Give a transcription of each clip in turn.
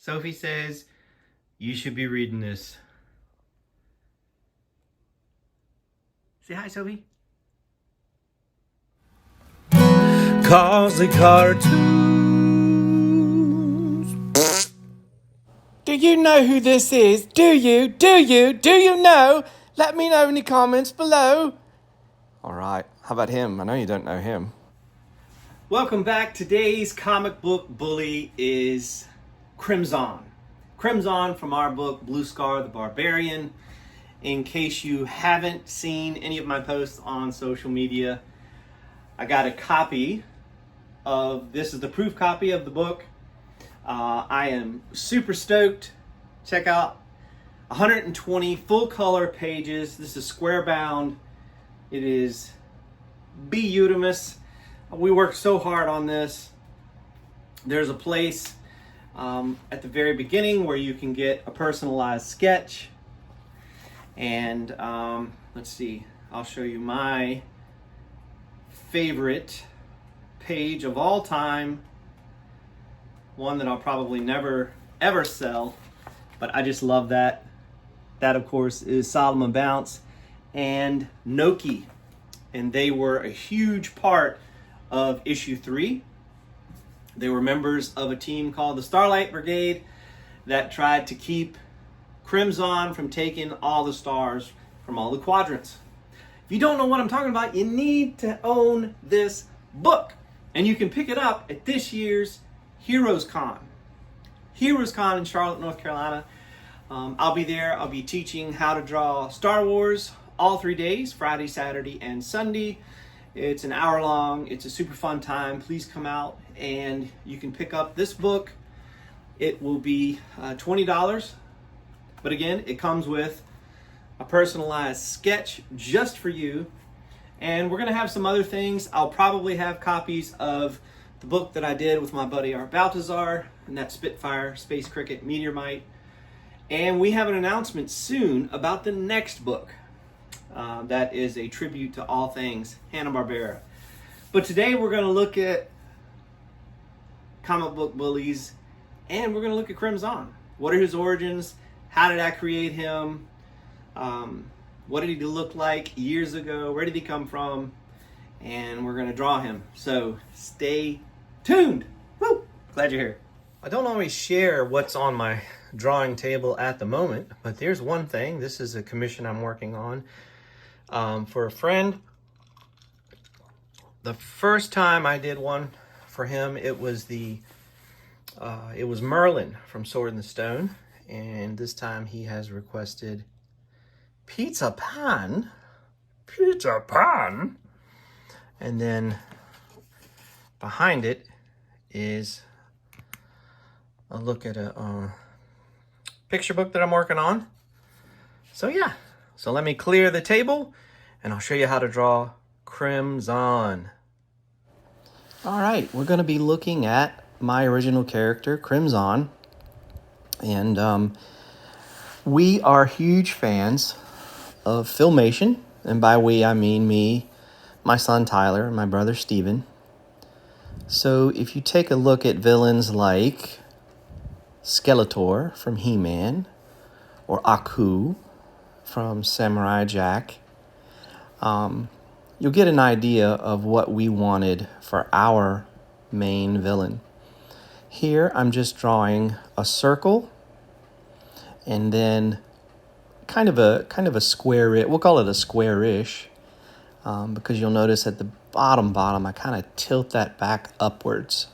Sophie says you should be reading this. Say hi, Sophie. Cosy Cartoons. Do you know who this is? Do you? Do you know? Let me know in the comments below. Alright, how about him? I know you don't know him. Welcome back. Today's comic book bully is Crimson. Crimson from our book Blue Scar the Barbarian. In case you haven't seen any of my posts on social media, I got a copy of, this is the proof copy of the book. I am super stoked. Check out 120 full color pages. This is square bound. It is beautimous. We worked so hard on this. There's a place at the very beginning where you can get a personalized sketch. And let's see, I'll show you my favorite page of all time. One that I'll probably never ever sell, but I just love that. That, of course, is Solomon Bounce and Noki. And they were a huge part of issue 3. They were members of a team called the Starlight Brigade that tried to keep Crimson from taking all the stars from all the quadrants. If you don't know what I'm talking about, you need to own this book. And you can pick it up at this year's Heroes Con. Heroes Con in Charlotte, North Carolina. I'll be there. I'll be teaching how to draw Star Wars all 3 days, Friday, Saturday, and Sunday. It's an hour long. It's a super fun time. Please come out and you can pick up this book. It will be $20. But again, it comes with a personalized sketch just for you. And we're going to have some other things. I'll probably have copies of the book that I did with my buddy Art Baltazar, and that's Spitfire, Space Cricket, Meteormite. And we have an announcement soon about the next book. That is a tribute to all things Hanna-Barbera. But today we're going to look at comic book bullies, and we're going to look at Crimson. What are his origins? How did I create him? What did he look like years ago? Where did he come from? And we're going to draw him. So stay tuned. Woo! Glad you're here. I don't always share what's on my drawing table at the moment, but there's one thing. This is a commission I'm working on for a friend. The first time I did one for him, it was Merlin from Sword in the Stone, and this time he has requested Peter Pan. Peter Pan. And then behind it is a look at a picture book that I'm working on. So yeah, so let me clear the table and I'll show you how to draw Crimson. All right, we're going to be looking at my original character, Crimson. And we are huge fans of Filmation. And by we, I mean me, my son Tyler, and my brother Steven. So if you take a look at villains like Skeletor from He-Man, or Aku from Samurai Jack, you'll get an idea of what we wanted for our main villain. Here I'm just drawing a circle and then kind of a square. We'll call it a square-ish because you'll notice at the bottom I kind of tilt that back upwards.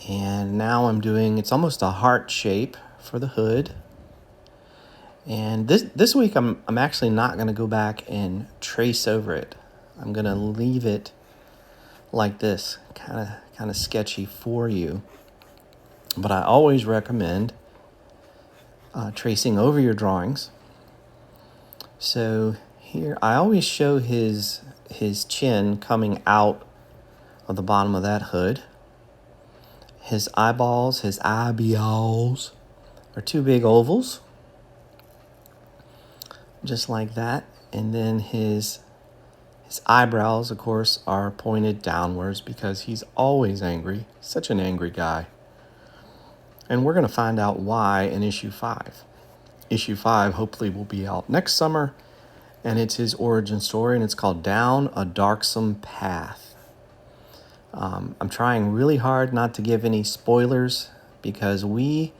And now I'm doing, it's almost a heart shape for the hood. And this week I'm actually not going to go back and trace over it. I'm going to leave it like this, kind of sketchy for you. But I always recommend tracing over your drawings. So here I always show his chin coming out of the bottom of that hood. His eyeballs are two big ovals, just like that. And then his eyebrows, of course, are pointed downwards because he's always angry. Such an angry guy. And we're going to find out why in issue 5. Issue 5 hopefully will be out next summer, and it's his origin story, and it's called Down a Darksome Path. I'm trying really hard not to give any spoilers because we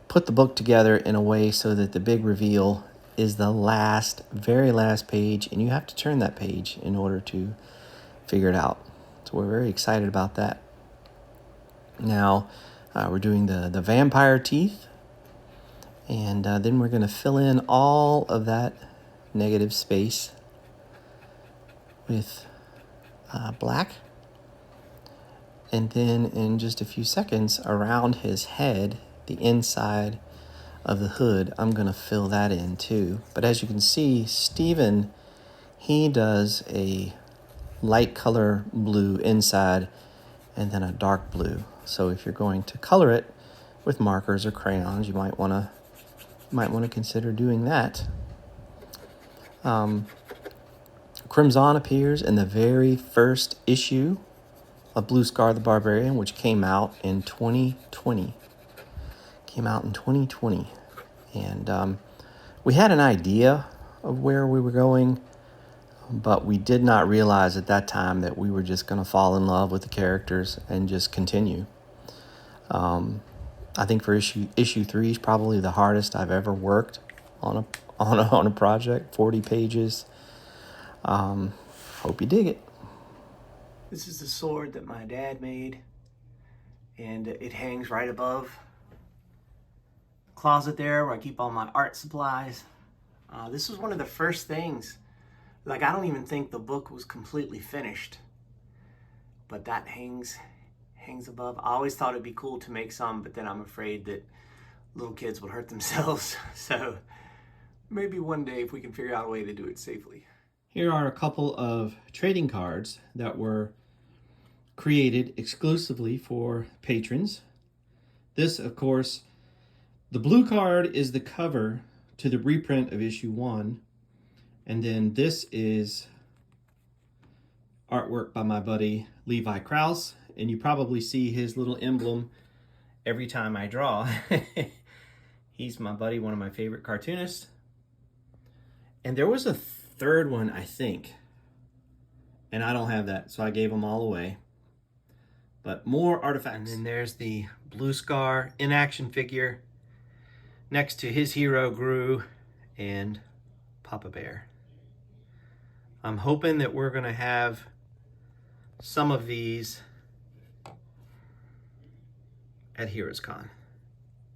put the book together in a way so that the big reveal is the last, very last page, and you have to turn that page in order to figure it out. So we're very excited about that. Now, we're doing the vampire teeth, and then we're going to fill in all of that negative space with black. And then in just a few seconds, around his head, the inside of the hood, I'm going to fill that in too. But as you can see, Stephen, he does a light color blue inside and then a dark blue. So if you're going to color it with markers or crayons, you might want to consider doing that. Crimson appears in the very first issue of Blue Scar the Barbarian, which came out in 2020. And we had an idea of where we were going, but we did not realize at that time that we were just going to fall in love with the characters and just continue. I think for issue 3 is probably the hardest I've ever worked on a project. 40 pages. Hope you dig it. This is the sword that my dad made, and it hangs right above the closet there where I keep all my art supplies. This was one of the first things. Like, I don't even think the book was completely finished, but that hangs above. I always thought it'd be cool to make some, but then I'm afraid that little kids would hurt themselves. So maybe one day if we can figure out a way to do it safely. Here are a couple of trading cards that were created exclusively for patrons. This, of course, the blue card is the cover to the reprint of issue 1. And then this is artwork by my buddy Levi Krause. And you probably see his little emblem every time I draw. He's my buddy, one of my favorite cartoonists. And there was a third one, I think. And I don't have that, so I gave them all away. But more artifacts. And then there's the Blue Scar in action figure next to his hero Gru and Papa Bear. I'm hoping that we're going to have some of these at Heroes Con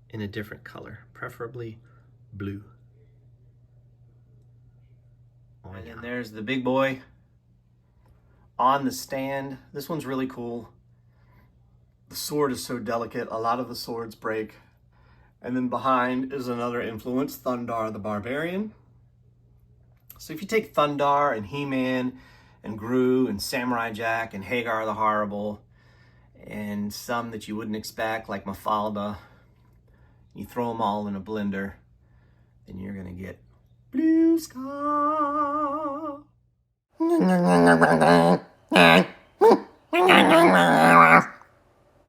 in a different color, preferably blue. And then there's the big boy on the stand. This one's really cool. The sword is so delicate, a lot of the swords break. And then behind is another influence, Thundar the Barbarian. So if you take Thundar and He-Man and Gru and Samurai Jack and Hagar the Horrible and some that you wouldn't expect like Mafalda, you throw them all in a blender, then you're gonna get Blue Scar.